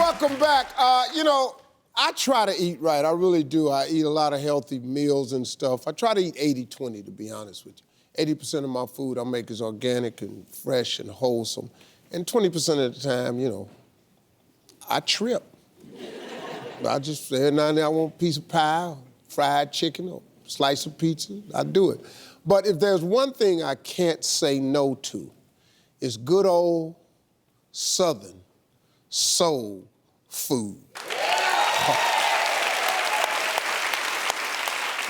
welcome back. I try to eat right. I really do. I eat a lot of healthy meals and stuff. I try to eat 80-20, to be honest with you. 80% of my food I make is organic and fresh and wholesome. And 20% of the time, I trip. I just, every now and then I want a piece of pie, fried chicken, or a slice of pizza. I do it. But if there's one thing I can't say no to, it's good old Southern soul food.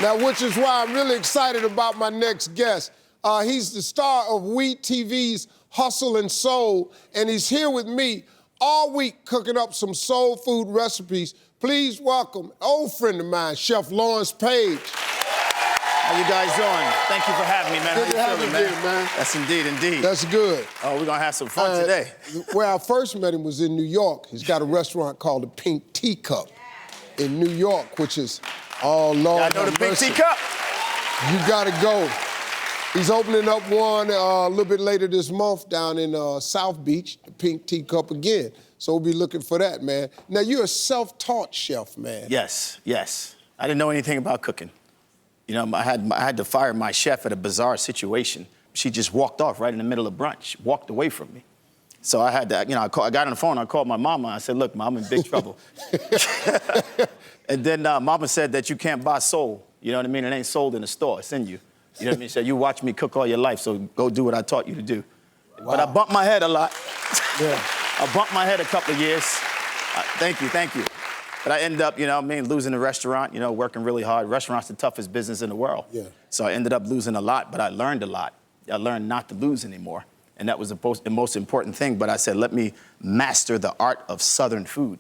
Now, which is why I'm really excited about my next guest. He's the star of WE TV's Hustle and Soul, and he's here with me all week cooking up some soul food recipes. Please welcome an old friend of mine, Chef Lawrence Page. How you guys doing? Thank you for having me, man. Good to have you here, man. That's indeed. That's good. Oh, we're gonna have some fun today. Where I first met him was in New York. He's got a restaurant called the Pink Teacup in New York, which is, oh, Lord. I know the Pink Teacup. You gotta go. He's opening up one a little bit later this month down in South Beach, the Pink Teacup again. So we'll be looking for that, man. Now, you're a self-taught chef, man. Yes. I didn't know anything about cooking. I had to fire my chef at a bizarre situation. She just walked off right in the middle of brunch, walked away from me. So I had to, I got on the phone, I called my mama, I said, look, Mom, I'm in big trouble. And then Mama said that you can't buy soul. You know what I mean? It ain't sold in the store, it's in you. You know what I mean? She said, you watch me cook all your life, so go do what I taught you to do. Wow. But I bumped my head a lot. Yeah. I bumped my head a couple of years. Thank you. But I ended up, losing the restaurant, working really hard. Restaurant's the toughest business in the world. Yeah. So I ended up losing a lot, but I learned a lot. I learned not to lose anymore. And that was the most important thing. But I said, let me master the art of Southern food.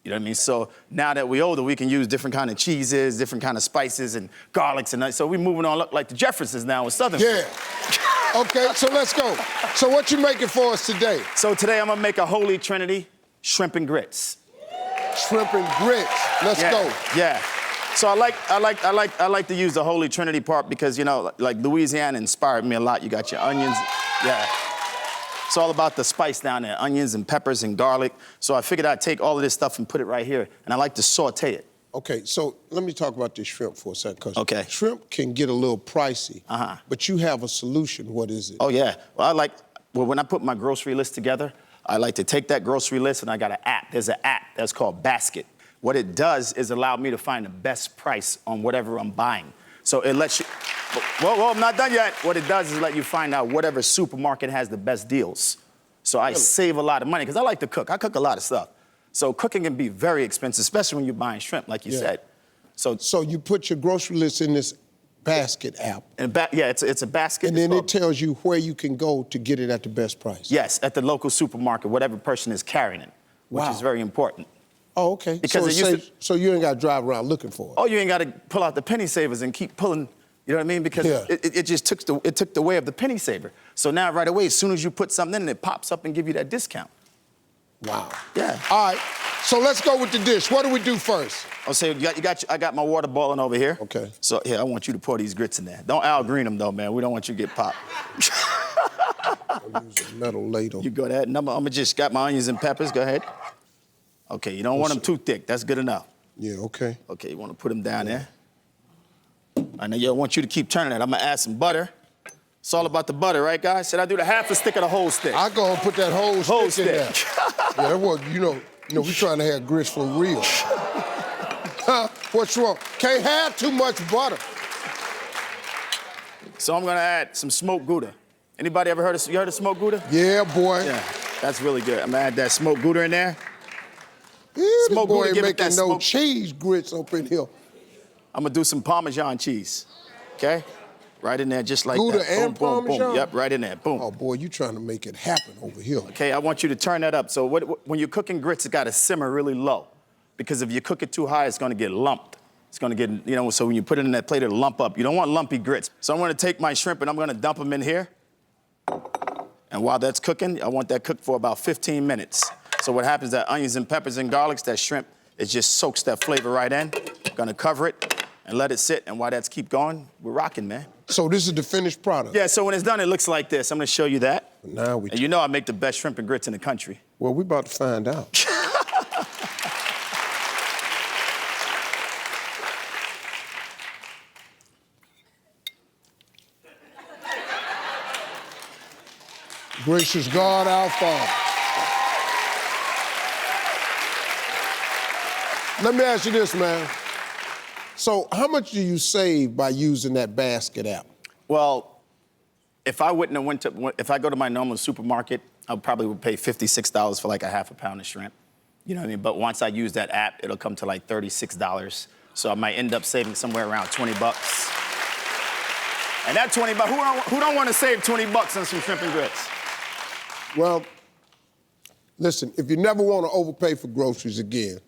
You know what I mean? So now that we're older, we can use different kind of cheeses, different kind of spices and garlics. And so we're moving on like the Jeffersons now with Southern food. Yeah. Okay, so let's go. So what you making for us today? So today I'm gonna make a Holy Trinity shrimp and grits. Shrimp and grits. Let's go. Yeah. So I like to use the Holy Trinity part because like Louisiana inspired me a lot. You got your onions. Yeah. It's all about the spice down there, onions and peppers and garlic. So I figured I'd take all of this stuff and put it right here, and I like to saute it. Okay, so let me talk about this shrimp for a second, because okay. Shrimp can get a little pricey, but you have a solution. What is it? Oh, yeah. Well, when I put my grocery list together, I like to take that grocery list, and I got an app. There's an app that's called Basket. What it does is allow me to find the best price on whatever I'm buying. So it lets you, well, I'm not done yet. What it does is let you find out whatever supermarket has the best deals. So I save a lot of money, because I like to cook. I cook a lot of stuff. So cooking can be very expensive, especially when you're buying shrimp, like you said. So you put your grocery list in this Basket app. And it's a basket. And then it tells you where you can go to get it at the best price. Yes, at the local supermarket, whatever person is carrying it, which is very important. Oh, okay. Because so you ain't got to drive around looking for it. Oh, you ain't got to pull out the penny savers and keep pulling, you know what I mean? Because it just took the way of the penny saver. So now right away, as soon as you put something in, it pops up and give you that discount. Wow. Yeah. All right. So let's go with the dish. What do we do first? I'll say I got my water boiling over here. Okay. So here, I want you to pour these grits in there. Don't Al Green them though, man. We don't want you to get popped. I'll use a metal ladle. You go ahead. And I'm just got my onions and peppers. Go ahead. Okay, you don't want them too thick. That's good enough. Yeah, okay. Okay, you want to put them down there. I know I want you to keep turning that. I'm going to add some butter. It's all about the butter, right, guys? Should I do the half a stick or the whole stick? I go and put that whole stick in there. Yeah, well, we trying to have grits for real. Huh? What's wrong? Can't have too much butter. So I'm going to add some smoked Gouda. Anybody ever heard of smoked Gouda? Yeah, boy. Yeah, that's really good. I'm going to add that smoked Gouda in there. Yeah, this boy ain't making no cheese grits up in here. I'm gonna do some Parmesan cheese, okay? Right in there, just like Gouda that. and Boom, boom, Parmesan? boom. Yep, right in there, boom. Oh, boy, you trying to make it happen over here. Okay, I want you to turn that up. So when you're cooking grits, it gotta simmer really low, because if you cook it too high, it's gonna get lumped. It's gonna get, so when you put it in that plate, it'll lump up. You don't want lumpy grits. So I'm gonna take my shrimp and I'm gonna dump them in here. And while that's cooking, I want that cooked for about 15 minutes. So what happens is that onions and peppers and garlics, that shrimp, it just soaks that flavor right in. Gonna cover it and let it sit. And while that's keep going, we're rocking, man. So this is the finished product? Yeah, so when it's done, it looks like this. I'm gonna show you that. Now and I make the best shrimp and grits in the country. Well, we about to find out. Gracious God, our Father. Let me ask you this, man. So how much do you save by using that basket app? Well, if I if I go to my normal supermarket, I probably would pay $56 for like a half a pound of shrimp. You know what I mean? But once I use that app, it'll come to like $36. So I might end up saving somewhere around 20 bucks. And that 20 bucks, who don't want to save 20 bucks on some shrimp and grits? Well, listen, if you never want to overpay for groceries again,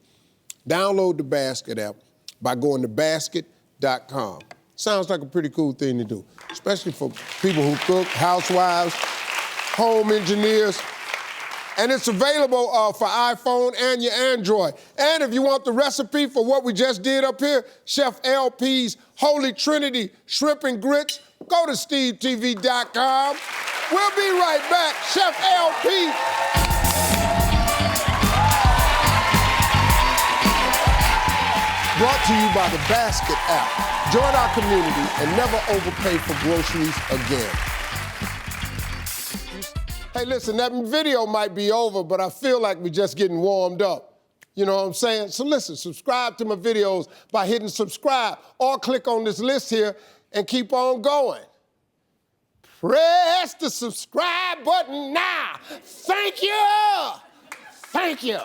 download the Basket app by going to basket.com. Sounds like a pretty cool thing to do, especially for people who cook, housewives, home engineers. And it's available for iPhone and your Android. And if you want the recipe for what we just did up here, Chef LP's Holy Trinity Shrimp and Grits, go to SteveTV.com. We'll be right back. Chef LP. Brought to you by the Basket app. Join our community and never overpay for groceries again. Hey, listen, that video might be over, but I feel like we're just getting warmed up. You know what I'm saying? So listen, subscribe to my videos by hitting subscribe or click on this list here and keep on going. Press the subscribe button now. Thank you. Thank you.